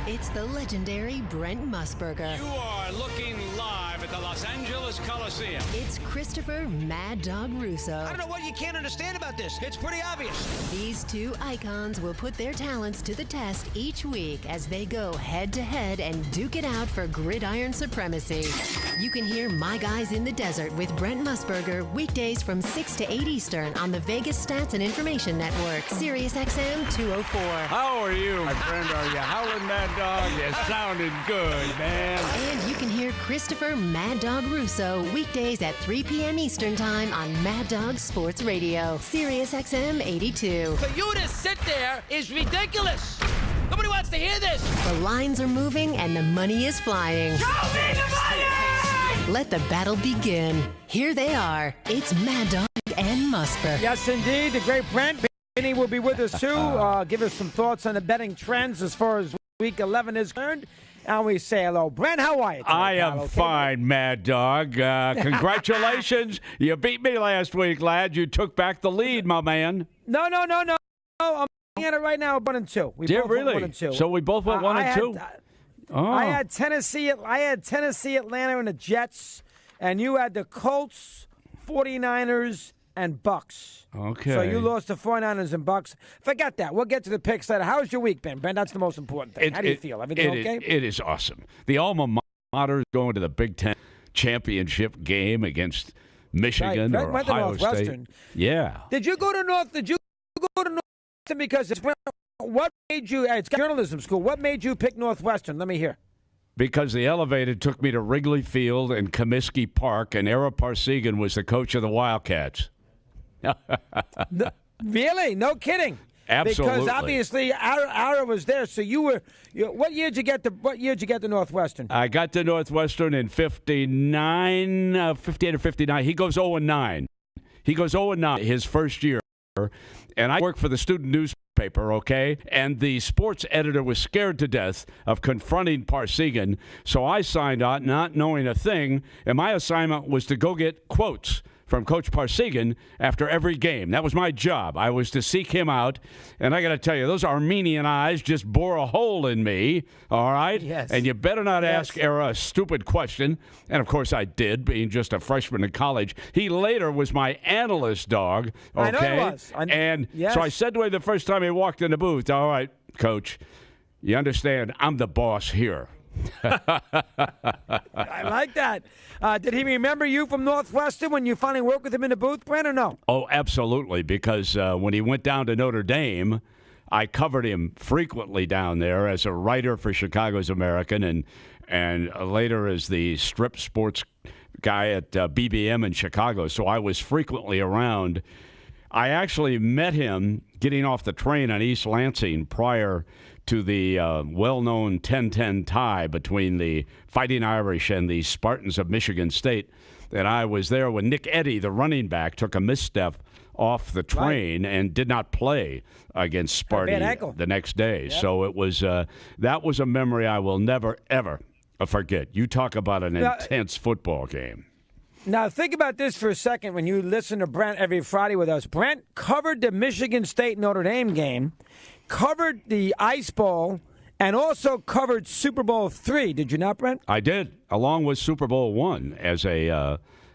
It's the legendary Brent Musburger. You are looking live at the Los Angeles Coliseum. It's Christopher Mad Dog Russo. I don't know what you can't understand about this. It's pretty obvious. These two icons will put their talents to the test each week as they go head-to-head and duke it out for gridiron supremacy. You can hear My Guys in the Desert with Brent Musburger weekdays from 6 to 8 Eastern on the Vegas Stats and Information Network, Sirius XM 204. How are you, my friend? Are you howling, Mad Dog? You sounded good, man. And you can hear Christopher Mad Dog Russo weekdays at 3 p.m. Eastern Time on Mad Dog Sports Radio, Sirius XM 82. For you to sit there is ridiculous. Nobody wants to hear this. The lines are moving and the money is flying. Show me the money! Let the battle begin. Here they are. It's Mad Dog and Musburger. Yes, indeed. The great Brent Benny will be with us, too. Give us some thoughts on the betting trends as far as Week 11 is concerned. And we say hello. Brent, how are you today, I am okay? fine, Mad Dog. Congratulations. You beat me last week, lad. You took back the lead, my man. No. I'm looking at it right now, 1-2. We Did both went really? 1-2. So we both went 1 and 2? I had Tennessee, Atlanta, and the Jets. And you had the Colts, 49ers, and Bucks. Okay. So you lost to 49ers and Bucks. Forget that. We'll get to the picks later. How's your week been, Brent? That's the most important thing. How do you feel? Everything okay? It is awesome. The alma mater is going to the Big Ten championship game against Michigan right. or Went to Ohio Northwestern. State. Yeah. Did you go to Northwestern because what made you? It's journalism school. What made you pick Northwestern? Let me hear. Because the elevator took me to Wrigley Field and Comiskey Park, and Ara Parsegan was the coach of the Wildcats. Really? No kidding. Absolutely. Because obviously Ara was there. So you were. What year did you get to Northwestern? I got to Northwestern in 59, 58 or 59. He goes 0-9. He goes 0-9 his first year. And I worked for the student newspaper, okay? And the sports editor was scared to death of confronting Parsegan. So I signed on not knowing a thing. And my assignment was to go get quotes from Coach Parsegan after every game. That was my job. I was to seek him out. And I got to tell you, those Armenian eyes just bore a hole in me, all right? Yes. And you better not ask Ara a stupid question. And, of course, I did, being just a freshman in college. He later was my analyst dog, okay? I know he was. So I said to him the first time he walked in the booth, all right, Coach, you understand, I'm the boss here. I like that. Did he remember you from Northwestern when you finally worked with him in the booth, Brent, or no? Oh, absolutely, because when he went down to Notre Dame, I covered him frequently down there as a writer for Chicago's American and later as the strip sports guy at BBM in Chicago, so I was frequently around. I actually met him getting off the train on East Lansing prior to the well-known 10-10 tie between the Fighting Irish and the Spartans of Michigan State. And I was there when Nick Eddy, the running back, took a misstep off the train and did not play against Sparty the next day. Yep. So it was that was a memory I will never, ever forget. You talk about an intense football game. Now, think about this for a second when you listen to Brent every Friday with us. Brent covered the Michigan State-Notre Dame game, covered the Ice Bowl, and also covered Super Bowl III. Did you not, Brent? I did, along with Super Bowl I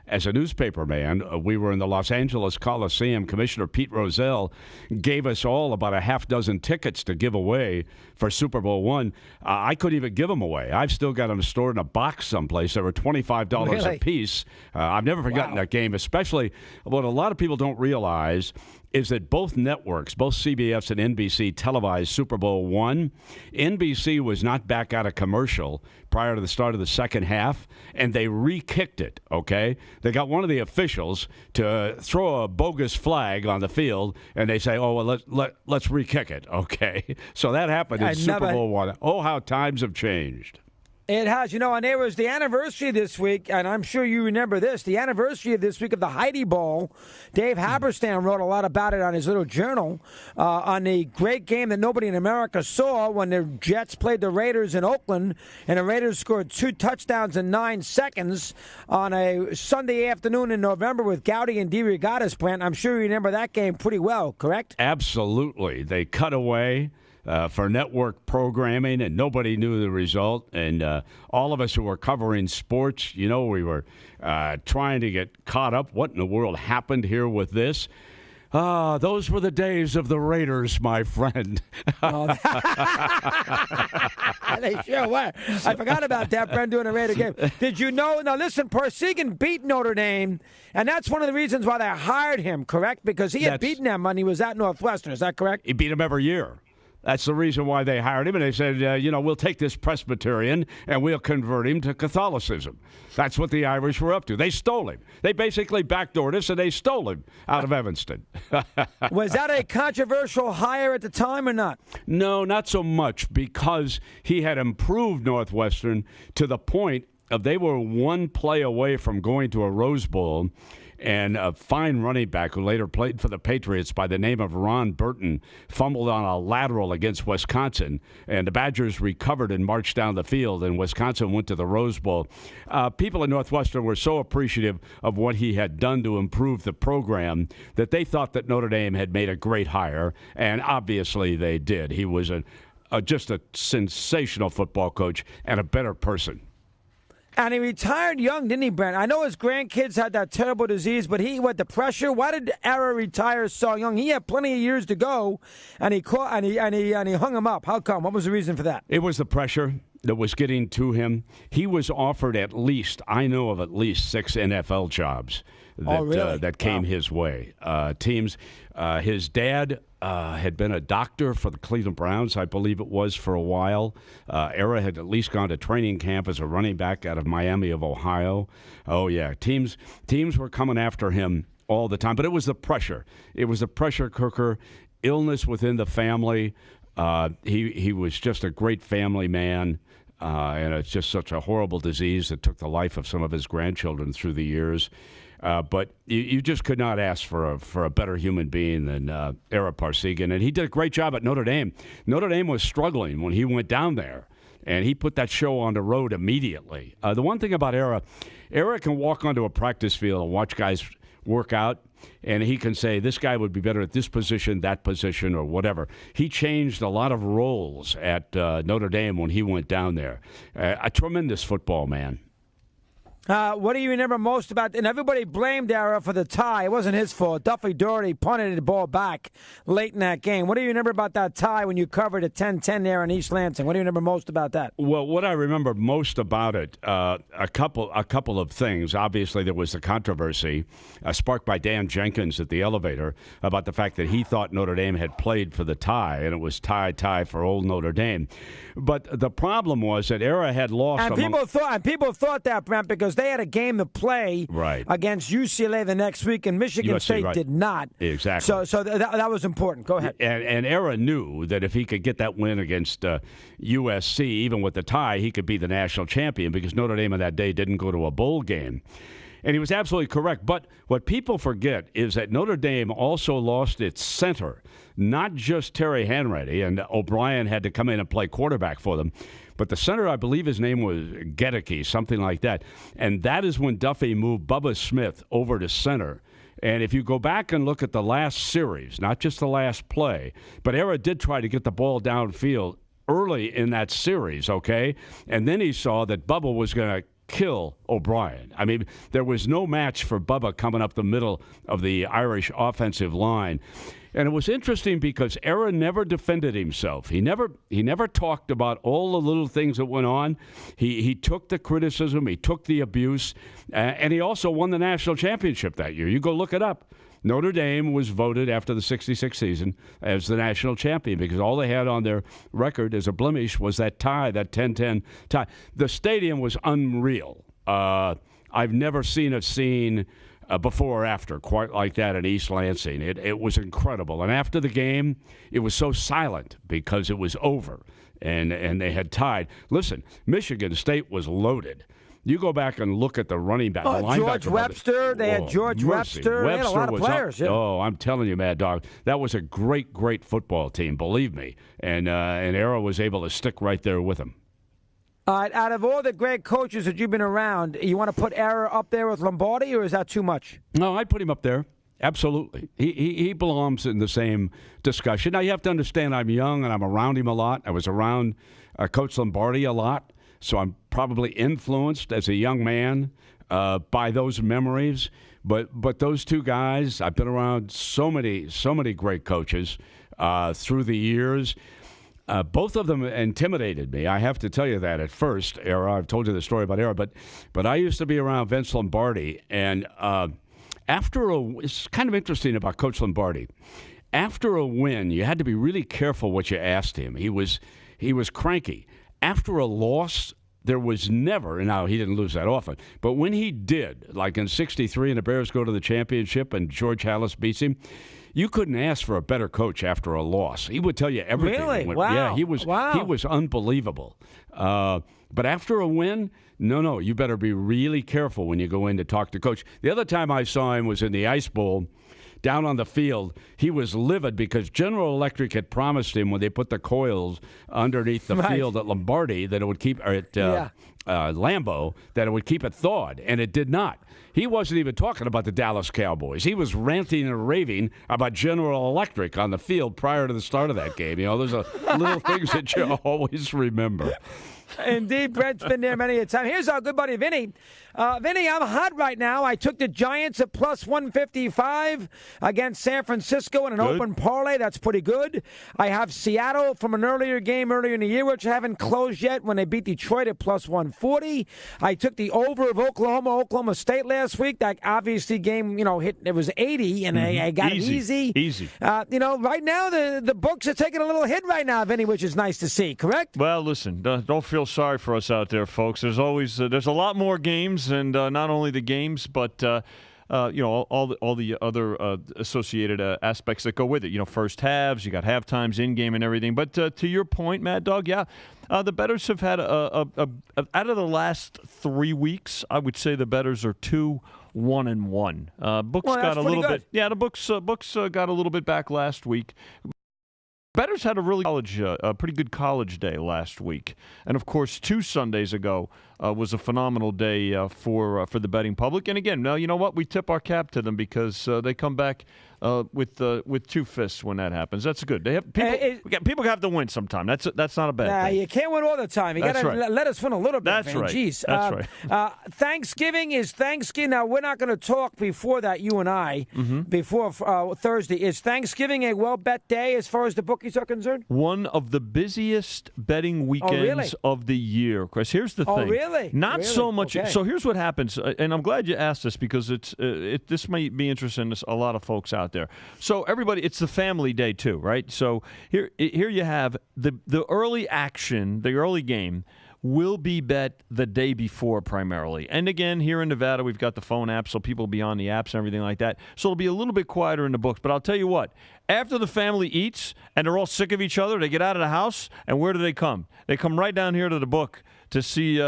as a newspaper man. We were in the Los Angeles Coliseum. Commissioner Pete Rozelle gave us all about a half dozen tickets to give away for Super Bowl I. I couldn't even give them away. I've still got them stored in a box someplace. They were $25 a piece. I've never forgotten that game, especially what a lot of people don't realize is that both networks, both CBS and NBC, televised Super Bowl I. NBC was not back out of commercial prior to the start of the second half, and they re-kicked it, okay? They got one of the officials to throw a bogus flag on the field, and they say, oh, well, let's re-kick it, okay? So that happened in Super Bowl I. Oh, how times have changed. It has. And there was the anniversary this week, and I'm sure you remember this, the anniversary of this week of the Heidi Bowl. Dave Haberstam wrote a lot about it on his little journal on the great game that nobody in America saw when the Jets played the Raiders in Oakland, and the Raiders scored 2 touchdowns in 9 seconds on a Sunday afternoon in November with Gowdy and DeRogatis, Brent. I'm sure you remember that game pretty well, correct? Absolutely. They cut away. for network programming, and nobody knew the result. And all of us who were covering sports, we were trying to get caught up. What in the world happened here with this? Those were the days of the Raiders, my friend. They sure were. I forgot about that, Brent, doing a Raider game. Did you know? Now, listen, Parsegian beat Notre Dame, and that's one of the reasons why they hired him, correct? Because he had beaten them when he was at Northwestern. Is that correct? He beat him every year. That's the reason why they hired him. And they said, we'll take this Presbyterian and we'll convert him to Catholicism. That's what the Irish were up to. They stole him. They basically backdoored us, and they stole him out of Evanston. Was that a controversial hire at the time or not? No, not so much, because he had improved Northwestern to the point of they were one play away from going to a Rose Bowl. And a fine running back who later played for the Patriots by the name of Ron Burton fumbled on a lateral against Wisconsin, and the Badgers recovered and marched down the field, and Wisconsin went to the Rose Bowl. People in Northwestern were so appreciative of what he had done to improve the program that they thought that Notre Dame had made a great hire, and obviously they did. He was just a sensational football coach and a better person. And he retired young, didn't he, Brent? I know his grandkids had that terrible disease, but the pressure? Why did Era retire so young? He had plenty of years to go, and he hung him up. How come? What was the reason for that? It was the pressure that was getting to him. He was offered at least 6 NFL jobs that came his way. Teams. His dad had been a doctor for the Cleveland Browns, I believe it was, for a while. Era had at least gone to training camp as a running back out of Miami of Ohio. Oh, yeah. Teams were coming after him all the time. But it was the pressure. It was the pressure cooker, illness within the family. He was just a great family man. And it's just such a horrible disease that took the life of some of his grandchildren through the years. But you just could not ask for a better human being than Era Parsegian. And he did a great job at Notre Dame. Notre Dame was struggling when he went down there, and he put that show on the road immediately. The one thing about Era can walk onto a practice field and watch guys work out, and he can say, this guy would be better at this position, that position, or whatever. He changed a lot of roles at Notre Dame when he went down there. A tremendous football man. What do you remember most about? And everybody blamed Era for the tie. It wasn't his fault. Duffy Doherty punted the ball back late in that game. What do you remember about that tie when you covered a 10-10 there in East Lansing? What do you remember most about that? Well, what I remember most about it, a couple of things. Obviously, there was the controversy sparked by Dan Jenkins at the elevator about the fact that he thought Notre Dame had played for the tie, and it was tie for old Notre Dame. But the problem was that Era had lost. And people thought that, Brent, because they had a game to play against UCLA the next week, and Michigan State did not. Exactly. So that was important. Go ahead. And Era knew that if he could get that win against USC, even with the tie, he could be the national champion, because Notre Dame on that day didn't go to a bowl game. And he was absolutely correct. But what people forget is that Notre Dame also lost its center, not just Terry Hanratty, and O'Brien had to come in and play quarterback for them. But the center, I believe his name was Gedeke, something like that. And that is when Duffy moved Bubba Smith over to center. And if you go back and look at the last series, not just the last play, but Era did try to get the ball downfield early in that series, okay? And then he saw that Bubba was going to kill O'Brien. I mean, there was no match for Bubba coming up the middle of the Irish offensive line. And it was interesting because Era never defended himself. He never talked about all the little things that went on. He took the criticism, he took the abuse, and he also won the national championship that year. You go look it up. Notre Dame was voted after the 66 season as the national champion because all they had on their record as a blemish was that tie, that 10-10 tie. The stadium was unreal. I've never seen a scene before or after quite like that in East Lansing. It was incredible. And after the game, it was so silent because it was over and they had tied. Listen, Michigan State was loaded. You go back and look at the running back. The George Webster. They had George Webster. They had a lot of players. Oh, I'm telling you, Mad Dog, that was a great, great football team, believe me. And Era was able to stick right there with them. Out of all the great coaches that you've been around, you want to put Era up there with Lombardi, or is that too much? No, I'd put him up there. Absolutely. He belongs in the same discussion. Now, you have to understand I'm young and I'm around him a lot. I was around Coach Lombardi a lot, so I'm probably influenced as a young man by those memories. But those two guys, I've been around so many great coaches through the years. Both of them intimidated me. I have to tell you that at first, Era. I've told you the story about Era, but I used to be around Vince Lombardi, and it's kind of interesting about Coach Lombardi. After a win, you had to be really careful what you asked him. He was cranky. After a loss, there was never, now he didn't lose that often, but when he did, like in '63 and the Bears go to the championship and George Halas beats him, you couldn't ask for a better coach after a loss. He would tell you everything. Really? Wow. Yeah, he was unbelievable. But after a win, no, you better be really careful when you go in to talk to coach. The other time I saw him was in the Ice Bowl down on the field. He was livid because General Electric had promised him when they put the coils underneath the field at Lombardi that it would keep Lambeau, that it would keep it thawed, and it did not. He wasn't even talking about the Dallas Cowboys. He was ranting and raving about General Electric on the field prior to the start of that game. Those are little things that you always remember. Indeed, Brent's been there many a time. Here's our good buddy Vinny. Vinny, I'm hot right now. I took the Giants at plus 155 against San Francisco in an open parlay. That's pretty good. I have Seattle from an earlier game earlier in the year, which I haven't closed yet, when they beat Detroit at plus 140. I took the over of Oklahoma State last week. That obviously game, hit. It was 80, and I got it easy. Easy. Right now the books are taking a little hit right now, Vinny, which is nice to see. Correct? Well, listen, don't feel sorry for us out there, folks. There's always there's a lot more games, and not only the games, but all the other associated aspects that go with it. First halves, you got halftimes, in game, and everything. But to your point, Mad Dog, the bettors have had out of the last 3 weeks, I would say the bettors are 2-1-1. Books got a little bit. Yeah, the books got a little bit back last week. Bettors had a pretty good college day last week, and of course 2 Sundays ago was a phenomenal day for the betting public. And again, now you know what, we tip our cap to them because they come back with 2 fists when that happens. That's good. They have people have to win sometime. That's not a bad thing. You can't win all the time. You got to let us win a little bit. That's man. right. Jeez. That's right. Thanksgiving is Thanksgiving. Now we're not going to talk before that. You and I before Thursday. Is Thanksgiving a well bet day as far as the bookies are concerned? One of the busiest betting weekends of the year, Chris. Here's the thing. Oh, really? Not so much. Okay. So here's what happens, and I'm glad you asked this because this might be interesting to a lot of folks out there. So everybody, it's the family day too, right? So here you have the early action, the early game will be bet the day before primarily. And again, here in Nevada, we've got the phone app, so people will be on the apps and everything like that. So it'll be a little bit quieter in the books. But I'll tell you what, after the family eats and they're all sick of each other, they get out of the house, and where do they come? They come right down here to the book to see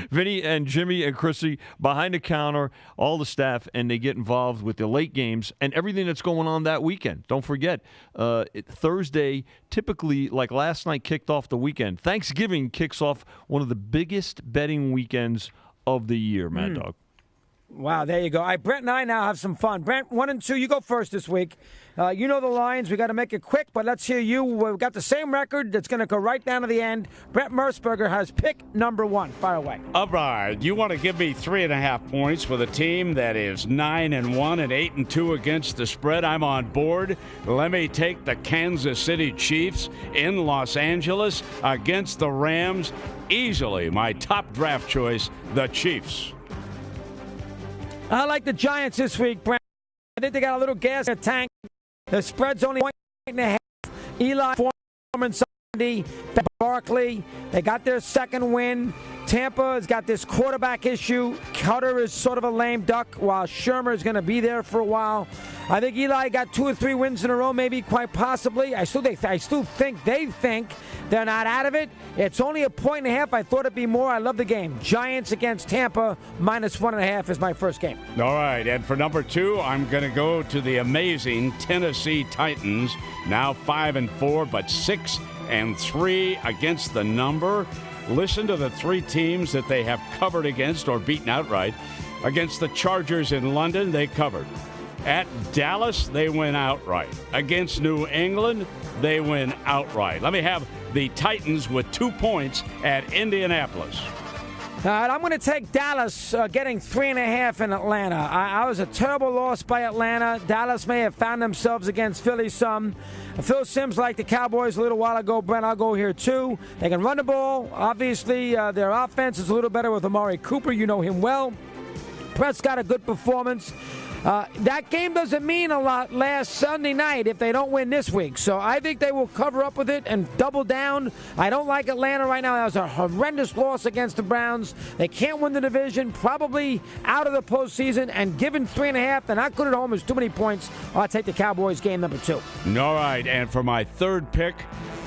Vinny and Jimmy and Chrissy behind the counter, all the staff, and they get involved with the late games and everything that's going on that weekend. Don't forget, Thursday, typically, like last night, kicked off the weekend. Thanksgiving kicks off one of the biggest betting weekends of the year, Mad Dog. Wow, there you go. All right, Brent and I now have some fun. Brent, 1 and 2, you go first this week. You know the lines. We got to make it quick, but let's hear you. We've got the same record that's going to go right down to the end. Brent Musburger has pick number 1. Fire away. All right. You want to give me 3.5 points for the team that is 9-1 and 8-2 against the spread? I'm on board. Let me take the Kansas City Chiefs in Los Angeles against the Rams. Easily my top draft choice, the Chiefs. I like the Giants this week, Brent. I think they got a little gas in the tank. The spread's only 1.5. Eli Foreman Sunday, Barkley. They got their second win. Tampa has got this quarterback issue. Cutter is sort of a lame duck, while Shermer is going to be there for a while. I think Eli got 2 or 3 wins in a row, maybe quite possibly. I still think they think they're not out of it. It's only 1.5 points. I thought it'd be more. I love the game. Giants against Tampa, -1.5 is my first game. All right, and for number 2, I'm going to go to the amazing Tennessee Titans, now 5-4, but 6-3 against the number. Listen to the 3 teams that they have covered against or beaten outright. Against the Chargers in London, they covered. At Dallas, they win outright. Against New England, they win outright. Let me have the Titans with 2 points at Indianapolis. All right, I'm going to take Dallas getting 3.5 in Atlanta. I was a terrible loss by Atlanta. Dallas may have found themselves against Philly some. Phil Simms liked the Cowboys a little while ago. Brent, I'll go here too. They can run the ball. Obviously, their offense is a little better with Amari Cooper. You know him well. Brett's got a good performance. That game doesn't mean a lot last Sunday night if they don't win this week. So I think they will cover up with it and double down. I don't like Atlanta right now. That was a horrendous loss against the Browns. They can't win the division, probably out of the postseason, and given 3.5, they're not good at home. There's too many points. I'll take the Cowboys game number 2. All right, and for my third pick,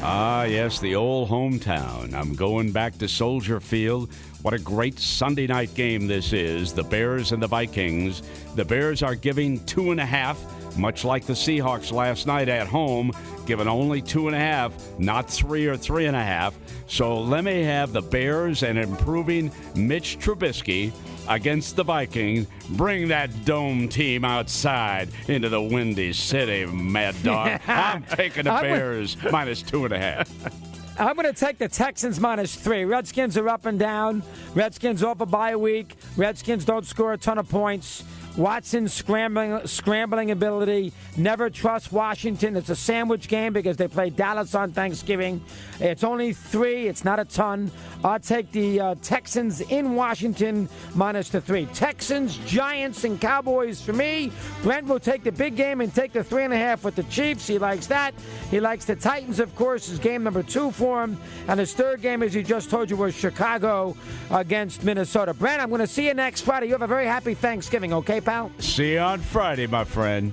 yes, the old hometown. I'm going back to Soldier Field. What a great Sunday night game this is. The Bears and the Vikings. The Bears are giving 2.5, much like the Seahawks last night at home, given only 2.5, not 3 or 3.5. So let me have the Bears and improving Mitch Trubisky against the Vikings. Bring that dome team outside into the Windy City, Mad Dog. I'm taking the Bears minus 2.5. I'm going to take the Texans minus 3. Redskins are up and down. Redskins off a bye week. Redskins don't score a ton of points. Watson's scrambling ability. Never trust Washington. It's a sandwich game because they play Dallas on Thanksgiving. It's only 3. It's not a ton. I'll take the Texans in Washington minus the 3. Texans, Giants, and Cowboys for me. Brent will take the big game and take the 3.5 with the Chiefs. He likes that. He likes the Titans, of course, is game number 2 for him. And his third game, as he just told you, was Chicago against Minnesota. Brent, I'm going to see you next Friday. You have a very happy Thanksgiving, okay, pal? See you on Friday, my friend.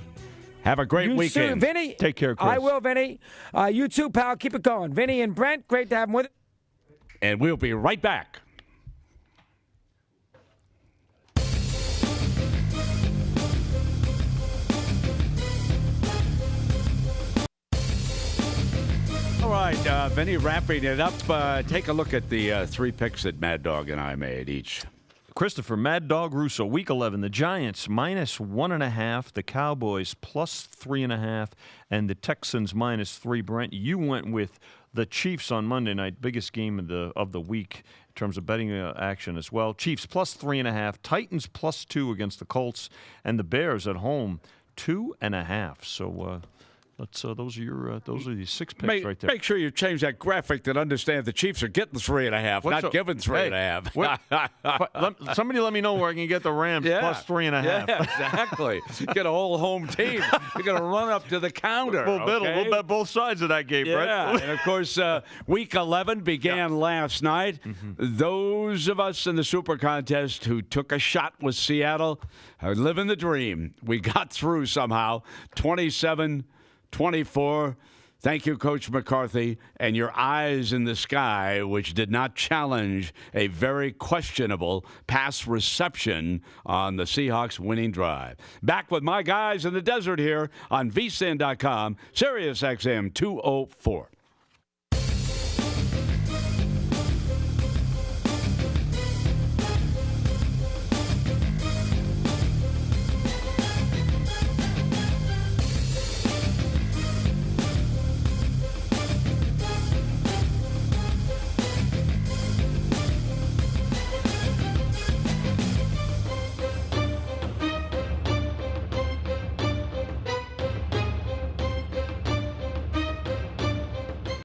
Have a great weekend. Too, Vinny. Take care, Chris. I will, Vinny. You too, pal. Keep it going. Vinny and Brent, great to have them with us. And we'll be right back. All right, Vinny, wrapping it up. Take a look at the 3 picks that Mad Dog and I made each. Christopher, Mad Dog Russo, Week 11, the Giants minus 1.5, the Cowboys plus 3.5, and the Texans minus 3. Brent, you went with the Chiefs on Monday night, biggest game of the week in terms of betting action as well. Chiefs plus 3.5, Titans plus 2 against the Colts, and the Bears at home 2.5. So those are the 6 picks right there. Make sure you change that graphic that understands the Chiefs are getting 3.5, not giving 3.5. Somebody let me know where I can get the Rams plus 3.5. Yeah, exactly. Get a whole home team. You're going to run up to the counter. We'll bet both sides of that game, Brett. Yeah, and of course, Week 11 began last night. Mm-hmm. Those of us in the Super Contest who took a shot with Seattle are living the dream. We got through somehow, 27-24. Thank you, Coach McCarthy, and your eyes in the sky, which did not challenge a very questionable pass reception on the Seahawks winning drive. Back with my guys in the desert here on vsin.com, Sirius XM 204.